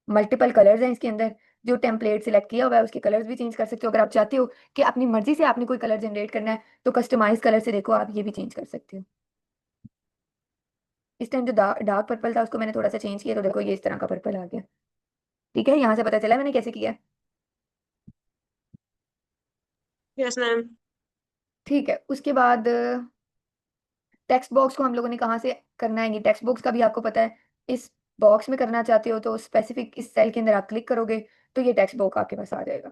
मल्टीपल कलर्स हैं इसके अंदर। जो टेम्पलेट सिलेक्ट किया हुआ है उसके कलर्स भी चेंज कर सकते हो। अगर आप चाहते हो कि अपनी मर्जी से आपने कोई कलर जनरेट करना है, तो कस्टमाइज कलर से देखो आप ये भी चेंज कर सकते हो। इस टाइम जो डार्क पर्पल था उसको मैंने थोड़ा सा चेंज किया, तो देखो ये इस तरह का पर्पल आ गया। ठीक है, यहाँ से पता चला मैंने कैसे किया है। Yes ma'am. ठीक है, उसके बाद टेक्स्ट बॉक्स को हम लोगों ने कहाँ से करना है? ये टेक्स्ट बॉक्स का भी आपको पता है। इस बॉक्स में करना चाहते हो तो स्पेसिफिक इस सेल के अंदर आप क्लिक करोगे तो ये टेक्स्ट बॉक्स आपके पास आ जाएगा।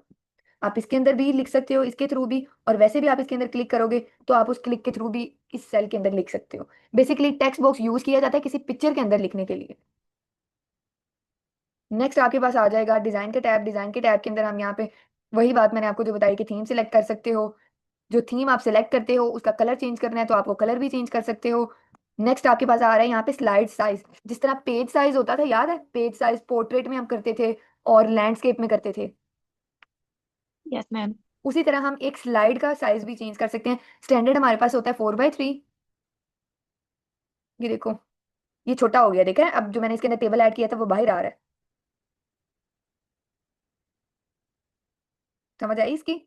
आप इसके अंदर भी लिख सकते हो, इसके थ्रू भी, और वैसे भी आप इसके अंदर क्लिक करोगे तो आप उस क्लिक के थ्रू भी इस सेल के अंदर लिख सकते हो। बेसिकली टेक्स्ट बॉक्स यूज किया जाता है किसी पिक्चर के अंदर लिखने के लिए। नेक्स्ट आपके पास आ जाएगा डिजाइन का टैब। डिजाइन के टैब के अंदर हम यहाँ पे वही बात मैंने आपको जो बताई कि थीम सिलेक्ट कर सकते हो। जो थीम आप सिलेक्ट करते हो उसका कलर चेंज करना है तो आप वो कलर भी चेंज कर सकते हो। नेक्स्ट आपके पास आ रहा है यहाँ पे स्लाइड साइज। जिस तरह पेज साइज होता था, याद है पेज साइज पोर्ट्रेट में हम करते थे और लैंडस्केप में करते थे, यस मैम। उसी तरह हम एक स्लाइड का साइज भी चेंज कर सकते हैं। स्टैंडर्ड हमारे पास होता है 4x3। ये देखो ये छोटा हो गया, देखा है? अब जो मैंने इसके अंदर टेबल ऐड किया था वो बाहर आ रहा है। समझ आई इसकी?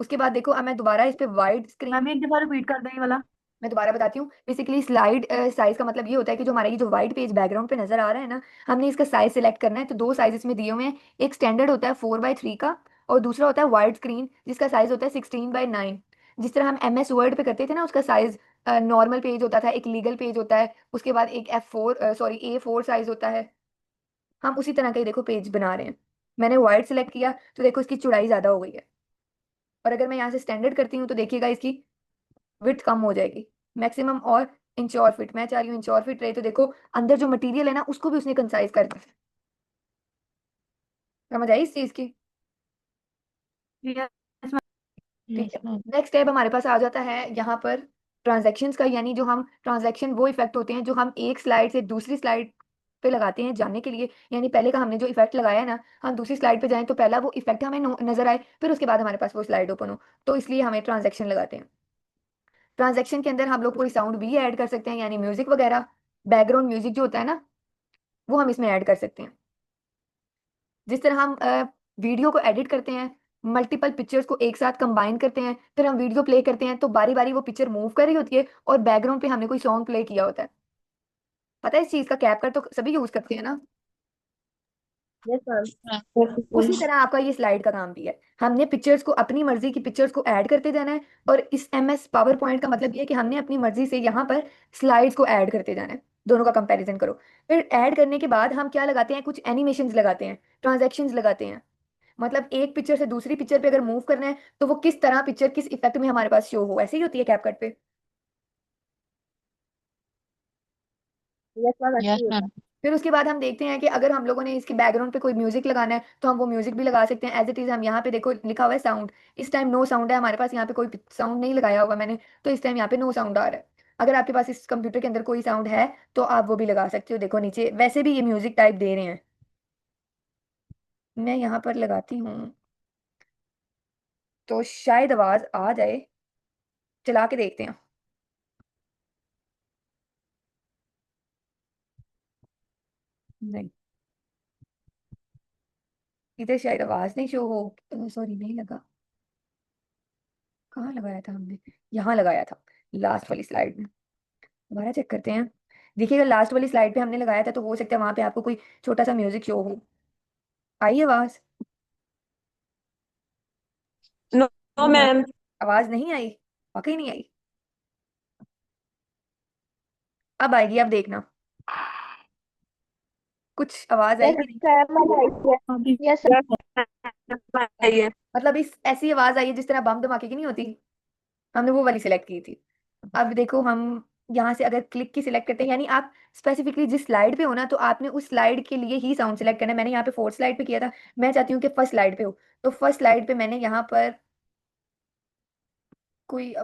उसके बाद देखो अब मैं दोबारा इस पे वाइड स्क्रीन, मैम एक दफा रिपीट कर दें ये वाला। मैं दोबारा बताती हूँ। बेसिकली स्लाइड साइज का मतलब ये होता है कि जो हमारा ये जो वाइड पेज बैकग्राउंड पे नजर आ रहा है ना, हमने इसका साइज सिलेक्ट करना है। तो दो साइज इसमें दिए हुए हैं, एक स्टैंडर्ड होता है 4x3 का, और दूसरा होता है वाइड स्क्रीन जिसका साइज होता है 16:9। जिस तरह हम MS वर्ड पे करते थे ना, उसका साइज नॉर्मल पेज होता था, एक लीगल पेज होता है, उसके बाद एक A4 साइज होता है। हम उसी तरह का ही देखो पेज बना रहे हैं। मैंने वाइड सेलेक्ट किया तो देखो इसकी चौड़ाई ज्यादा हो गई है। और अगर मैं यहाँ से स्टैंडर्ड करती हूँ तो देखिएगा इसकी विड्थ कम हो जाएगी। मैक्सिमम और इंच और फिट, मैं चाह रही हूँ इंच और फिट रहे, तो देखो अंदर जो मटेरियल है ना उसको भी उसने कंसाइज कर दिया। समझ आई इस चीज की? Yes ma'am. ठीक यस है, मैम। नेक्स्ट स्टेप हमारे पास आ जाता है यहाँ पर ट्रांजैक्शंस का। यानी जो हम ट्रांजैक्शन, वो इफेक्ट होते हैं जो हम एक स्लाइड से दूसरी स्लाइड पे लगाते हैं जाने के लिए। यानी पहले का हमने जो इफेक्ट लगाया है ना, हम दूसरी स्लाइड पे जाएं तो पहला वो इफेक्ट हमें नजर आए, फिर उसके बाद हमारे पास वो स्लाइड ओपन हो। तो इसलिए हमें ट्रांजैक्शन लगाते हैं। ट्रांजैक्शन के अंदर हम लोग कोई साउंड भी ऐड कर सकते हैं, यानी म्यूजिक वगैरह, बैकग्राउंड म्यूजिक जो होता है ना, वो हम इसमें ऐड कर सकते हैं। जिस तरह हम वीडियो को एडिट करते हैं, मल्टीपल पिक्चर्स को एक साथ कंबाइन करते हैं, फिर हम वीडियो प्ले करते हैं तो बारी बारी वो पिक्चर मूव कर रही होती है और बैकग्राउंड पे हमने कोई सॉन्ग प्ले किया होता है। पता है इस चीज का? कैपकट तो सभी यूज करते हैं ना। Yes ma'am. उसी तरह आपका ये स्लाइड का काम भी है। हमने पिक्चर्स को, अपनी मर्जी की पिक्चर्स को ऐड करते जाना है। और इस MS पावर पॉइंट का मतलब ये है कि हमने अपनी मर्जी से यहाँ पर स्लाइड्स को ऐड करते जाना है। दोनों का कंपैरिजन करो। फिर ऐड करने के बाद हम क्या लगाते हैं? कुछ एनिमेशंस लगाते हैं, ट्रांजैक्शंस लगाते हैं। मतलब एक पिक्चर से दूसरी पिक्चर पे अगर मूव करना है तो वो किस तरह पिक्चर किस इफेक्ट में हमारे पास शो हो, ऐसे ही होती है कैपकट पे। यस मैम यस अच्छी होता मैम। फिर उसके बाद हम देखते हैं कि अगर हम लोगों ने इसके बैकग्राउंड पे कोई म्यूजिक लगाना है तो हम वो म्यूजिक भी लगा सकते हैं। एज इट इज हम यहाँ पे देखो लिखा हुआ है साउंड। इस टाइम नो साउंड है हमारे पास, यहाँ पे कोई साउंड नहीं लगाया हुआ मैंने, तो इस टाइम यहाँ पे नो साउंड आ रहा है। अगर आपके पास इस कंप्यूटर के अंदर कोई साउंड है तो आप वो भी लगा सकते हो। देखो नीचे वैसे भी ये म्यूजिक टाइप दे रहे हैं। मैं यहाँ पर लगाती हूँ तो शायद आवाज आ जाए, चला के देखते हैं। नहीं, इधर शायद आवाज नहीं शो हो। सॉरी, नहीं लगा। कहाँ लगाया था हमने? यहाँ लगाया था। लास्ट वाली स्लाइड में दोबारा चेक करते हैं। देखिएगा लास्ट वाली स्लाइड पे हमने लगाया था, तो हो सकता है वहां पे आपको कोई छोटा सा म्यूजिक शो हो। आई आवाज? No no ma'am. आवाज नहीं आई? वाकई नहीं आई? अब आएगी, अब देखना। कुछ आवाज आई यस कि नहीं? मैम आई है। अभी यस मैम आई है। मतलब इस ऐसी आवाज आई है जिस तरह बम धमाके की नहीं होती, हमने वो वाली सिलेक्ट की थी। अब देखो हम यहाँ से अगर क्लिक की सिलेक्ट करते हैं, यानी आप स्पेसिफिकली जिस स्लाइड पे हो ना, तो आपने उस स्लाइड के लिए ही साउंड सिलेक्ट करना है। मैंने यहाँ पे फोर्थ स्लाइड पे किया था, मैं चाहती हूँ कि फर्स्ट स्लाइड पे हो। तो फर्स्ट स्लाइड पे मैंने यहाँ पर कोई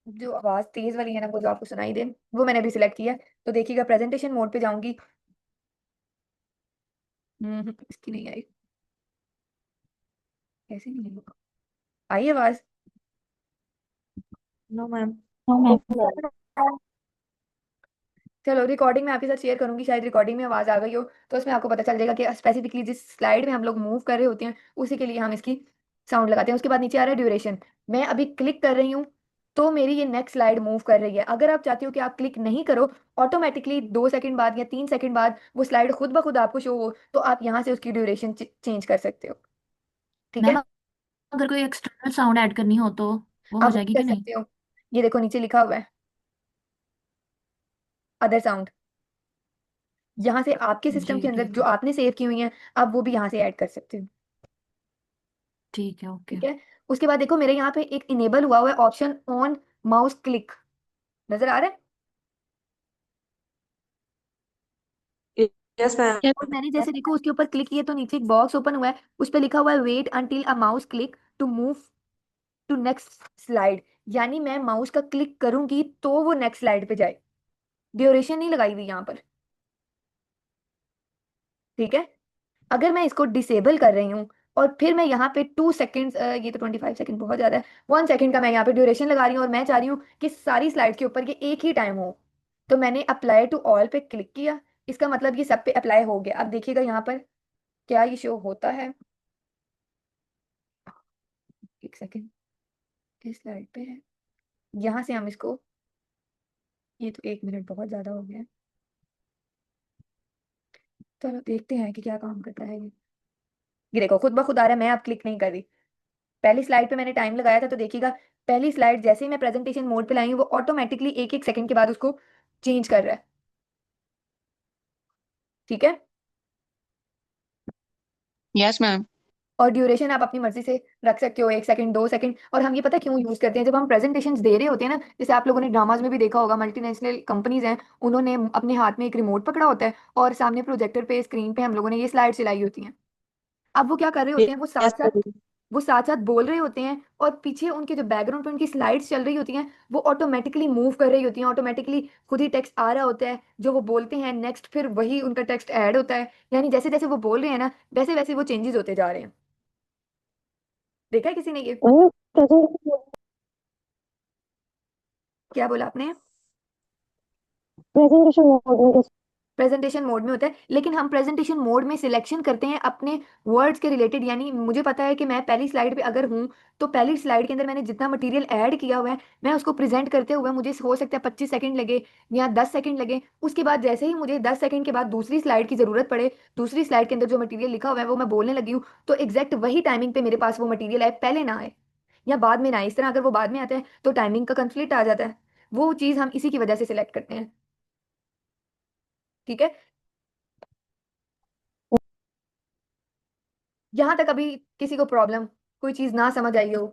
जो आवाज तेज वाली है ना, वो जो आपको सुनाई दे, वो मैंने भी सिलेक्ट किया। तो देखिएगा प्रेजेंटेशन मोड पे जाऊंगी। इसकी नहीं आई। कैसे नहीं आई? आई आवाज? No ma'am. No ma'am. चलो रिकॉर्डिंग में आपके साथ शेयर करूंगी, शायद रिकॉर्डिंग में आवाज आ गई हो, तो उसमें आपको पता चल जाएगा कि स्पेसिफिकली जिस स्लाइड में हम लोग मूव कर रहे होते हैं उसी के लिए हम इसकी साउंड लगाते हैं। उसके बाद नीचे आ रहा है ड्यूरेशन। मैं अभी क्लिक कर रही हूँ तो मेरी ये नेक्स्ट स्लाइड मूव कर रही है। अगर आप चाहते हो कि आप क्लिक नहीं करो, ऑटोमेटिकली 2 सेकंड बाद या 3 सेकंड बाद वो स्लाइड खुद ब खुद आपको शो हो, तो आप यहाँ से उसकी ड्यूरेशन चेंज कर सकते हो। ठीक मैम है? अगर कोई एक्सटर्नल साउंड ऐड करनी हो तो वो हो आप वो भी जाएगी कर कि नहीं? सकते हो। ये देखो नीचे लिखा हुआ है अदर साउंड। यहाँ से आपके सिस्टम जी के अंदर ठीक जो है। आपने सेव की हुई हैं, आप वो भी यहाँ से ऐड कर सकते हो। ठीक है ओके। ठीक है? उसके बाद देखो मेरे यहाँ पे एक इनेबल हुआ हुआ है ऑप्शन ऑन माउस क्लिक, नजर आ रहा है? Yes ma'am. क्या? और मैंने जैसे देखो उसके ऊपर क्लिक किया तो नीचे एक बॉक्स ओपन हुआ है, उस पर लिखा हुआ है wait until a mouse click to move to next slide. यानी मैं माउस का क्लिक करूंगी तो वो नेक्स्ट स्लाइड पे जाए। ड्यूरेशन नहीं लगाई हुई यहाँ पर। ठीक है? अगर मैं इसको डिसेबल कर रही हूँ और फिर मैं यहाँ पे 2 सेकेंड्स, ये तो 25 सेकेंड बहुत ज्यादा है, 1 सेकेंड का मैं यहाँ पे ड्यूरेशन लगा रही हूँ और मैं चाह रही हूँ कि सारी स्लाइड के ऊपर ये एक ही टाइम हो, तो मैंने अप्लाई टू ऑल पे क्लिक किया। इसका मतलब ये सब पे अप्लाई हो गया। अब देखिएगा यहाँ पर क्या ये शो होता है। एक सेकेंड, किस स्लाइड पे है? यहाँ से हम इसको, ये तो 1 मिनट बहुत ज्यादा हो गया है। चलो देखते हैं कि क्या काम करता है ये देखो खुद ब खुद आ रहा है, मैं अब क्लिक नहीं कर रही। पहली स्लाइड पे मैंने टाइम लगाया था, तो देखिएगा पहली स्लाइड जैसे ही मैं प्रेजेंटेशन मोड पे लाई हूँ, वो ऑटोमेटिकली एक एक सेकंड के बाद उसको चेंज कर रहा है। ठीक है? Yes ma'am. और ड्यूरेशन आप अपनी मर्जी से रख सकते हो, 1 सेकंड, 2 सेकंड। और हम ये पता है क्यों यूज करते हैं, जब हम प्रेजेंटेशंस दे रहे होते हैं ना, जैसे आप लोगों ने ड्रामाज में भी देखा होगा, मल्टीनेशनल कंपनीज हैं, उन्होंने अपने हाथ में एक रिमोट पकड़ा होता है और सामने प्रोजेक्टर पे स्क्रीन पे हम लोगों ने ये स्लाइड चलाई होती हैं। अब वो क्या कर रहे होते हैं, यस वो साथ साथ बोल रहे होते हैं, और पीछे उनके जो बैकग्राउंड पे उनकी स्लाइड्स चल रही होती हैं, वो ऑटोमेटिकली मूव कर रही होती हैं। ऑटोमेटिकली खुद ही टेक्स्ट आ रहा होता है जो वो बोलते हैं, नेक्स्ट फिर वही उनका टेक्स्ट ऐड होता है। यानी जैसे जैसे वो बोल रहे हैं ना, वैसे वैसे वो चेंजेस होते जा रहे हैं। देखा है किसी ने ये? क्या बोला आपने? प्रेजेंटेशन मोड में होता है, लेकिन हम प्रेजेंटेशन मोड में सिलेक्शन करते हैं अपने वर्ड्स के रिलेटेड। यानी मुझे पता है कि मैं पहली स्लाइड पे अगर हूँ, तो पहली स्लाइड के अंदर मैंने जितना मटेरियल ऐड किया हुआ है, मैं उसको प्रेजेंट करते हुए मुझे हो सकता है 25 सेकंड लगे या 10 सेकंड लगे। उसके बाद जैसे ही मुझे 10 सेकंड के बाद दूसरी स्लाइड की जरूरत पड़े, दूसरी स्लाइड के अंदर जो मटीरियल लिखा हुआ है वो मैं बोलने लगी हूँ, तो एग्जैक्ट वही टाइमिंग पे मेरे पास वो मटीरियल आए, पहले ना आए या बाद में ना आए। इस तरह अगर वो बाद में आता है तो टाइमिंग का कंफ्लिक्ट आ जाता है। वो चीज़ हम इसी की वजह से सिलेक्ट करते हैं। ठीक है? यहाँ तक अभी किसी को प्रॉब्लम, कोई चीज ना समझ आई हो?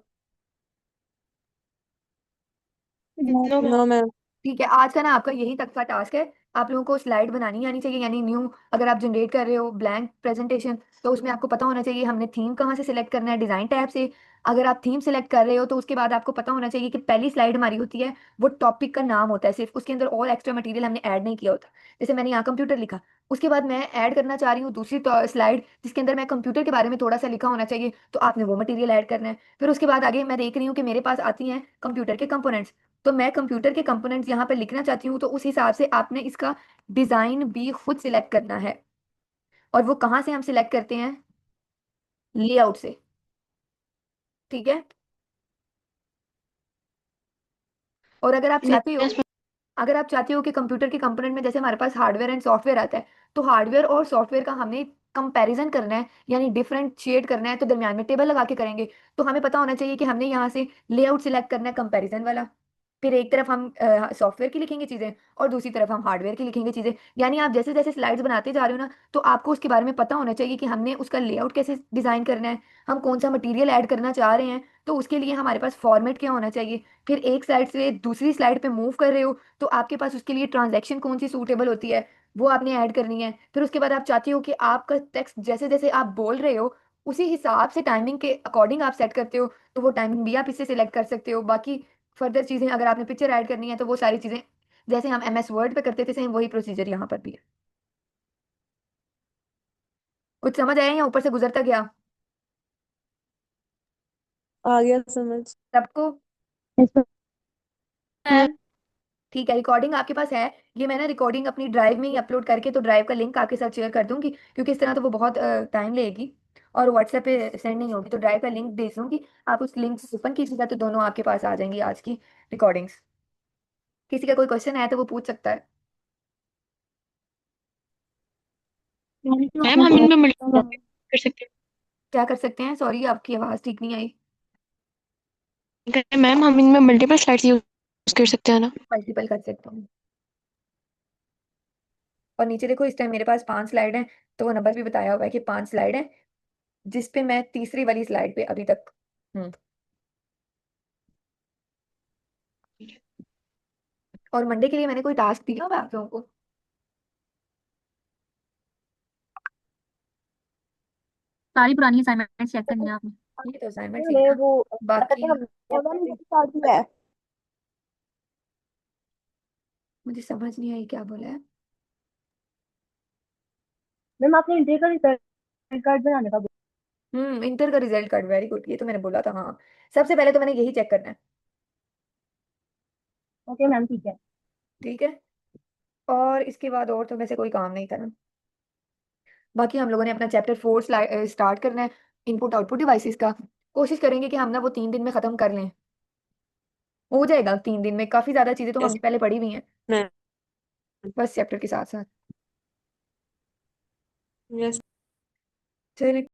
No ma'am. ठीक है, आज का ना आपका यही तक का टास्क है। आप लोगों को स्लाइड बनानी आनी चाहिए, यानी न्यू अगर आप जनरेट कर रहे हो ब्लैंक प्रेजेंटेशन, तो उसमें आपको पता होना चाहिए हमने थीम कहाँ से सिलेक्ट करना है, डिजाइन टैब से। अगर आप थीम सिलेक्ट कर रहे हो तो उसके बाद आपको पता होना चाहिए कि पहली स्लाइड हमारी होती है, वो टॉपिक का नाम होता है सिर्फ, उसके अंदर और एक्स्ट्रा मटेरियल हमने ऐड नहीं किया होता। जैसे मैंने यहाँ कंप्यूटर लिखा, उसके बाद मैं ऐड करना चाह रही हूँ दूसरी स्लाइड जिसके अंदर मैं कंप्यूटर के बारे में थोड़ा सा लिखा होना चाहिए, तो आपने वो मटेरियल ऐड करना है। फिर उसके बाद आगे मैं देख रही हूँ कि मेरे पास आती हैं कंप्यूटर के कंपोनेंट्स, तो मैं कंप्यूटर के कंपोनेंट्स यहाँ पे लिखना चाहती हूँ, तो उस हिसाब से आपने इसका डिजाइन भी खुद सिलेक्ट करना है। और वो कहाँ से हम सिलेक्ट करते हैं? लेआउट से। ठीक है? और यस अगर आप चाहते हो कि कंप्यूटर के कंपोनेंट में जैसे हमारे पास हार्डवेयर एंड सॉफ्टवेयर आता है, तो हार्डवेयर और सॉफ्टवेयर का हमने कंपैरिजन करना है, यानी डिफरेंशिएट करना है, तो दरम्यान में टेबल लगा के करेंगे। तो हमें पता होना चाहिए कि हमने यहाँ से लेआउट सिलेक्ट करना है कंपैरिजन वाला। फिर एक तरफ हम सॉफ्टवेयर की लिखेंगे चीज़ें और दूसरी तरफ हम हार्डवेयर की लिखेंगे चीज़ें। यानी आप जैसे जैसे स्लाइड्स बनाते जा रहे हो ना, तो आपको उसके बारे में पता होना चाहिए कि हमने उसका लेआउट कैसे डिज़ाइन करना है, हम कौन सा मटेरियल ऐड करना चाह रहे हैं, तो उसके लिए हमारे पास फॉर्मेट क्या होना चाहिए। फिर एक स्लाइड से दूसरी स्लाइड पे मूव कर रहे हो, तो आपके पास उसके लिए ट्रांजैक्शन कौन सी सूटेबल होती है, वो आपने ऐड करनी है। फिर उसके बाद आप चाहते हो कि आपका टेक्स्ट जैसे जैसे आप बोल रहे हो उसी हिसाब से टाइमिंग के अकॉर्डिंग आप सेट करते हो, तो वो टाइमिंग भी आप इससे सिलेक्ट कर सकते हो। बाकी फर्दर चीज़ें अगर आपने पिक्चर ऐड करनी है तो वो सारी चीज़ें जैसे हम MS वर्ड पे करते थे सेम वही प्रोसीजर यहाँ पर भी है। कुछ समझ आया या ऊपर से गुजरता गया आ गया समझ। सबको? यस मैम ठीक है, रिकॉर्डिंग आपके पास है। ये मैं ना रिकॉर्डिंग अपनी ड्राइव में ही अपलोड करके तो ड्राइव का लिंक आपके साथ शेयर कर दूंगी, क्योंकि इस तरह तो वो बहुत टाइम लेगी और व्हाट्सएप पे सेंड नहीं होगी। तो ड्राइव का लिंक भेज दूंगी, आप उस लिंक से ओपन कीजिएगा तो दोनों आपके पास आ जाएंगी आज की रिकॉर्डिंग्स। किसी का कोई क्वेश्चन है तो वो पूछ सकता है। मैम हम इनमें मल्टीप्लाई कर सकते क्या कर सकते हैं? सॉरी आपकी आवाज़ ठीक नहीं आई। हैं। मैम हम इनमें मल्टीपल स्लाइड्स यूज कर सकते हैं ना। मल्टीपल कर सकता हूँ। और नीचे देखो, इस टाइम मेरे पास 5 स्लाइड हैं, तो वो नंबर भी बताया हुआ है कि 5 स्लाइड हैं, जिस पे मैं तीसरी वाली स्लाइड पे अभी तक हूँ। और मंडे के लिए मैंने कोई टास्क दिया हुआ है आप लोगों को? सारी पुरानी असाइनमेंट चेक करनी है आपने। ये तो असाइनमेंट थी हमने ना। वो क्या कहते बाकी हैं, हमने स्टार्ट किया है। मुझे समझ नहीं आई क्या बोला है। मैम आपने इंटर का रिजल्ट कार्ड बनाने का बोला। इंटर का रिजल्ट कार्ड, वेरी गुड, ये तो मैंने बोला था। हाँ, सबसे पहले तो मैंने यही चेक करना है। ओके मैम ठीक है। ठीक है, और इसके बाद और तो वैसे कोई काम नहीं करना। बाकी हम लोगों ने अपना चैप्टर 4 स्टार्ट करना है, इनपुट आउटपुट डिवाइसेस का। कोशिश करेंगे कि हम ना वो 3 दिन में खत्म कर लें। हो जाएगा 3 दिन में, काफी ज्यादा चीजें तो यस हमने पहले पढ़ी हुई हैं, मैम। बस चैप्टर के साथ साथ। यस। चलिए।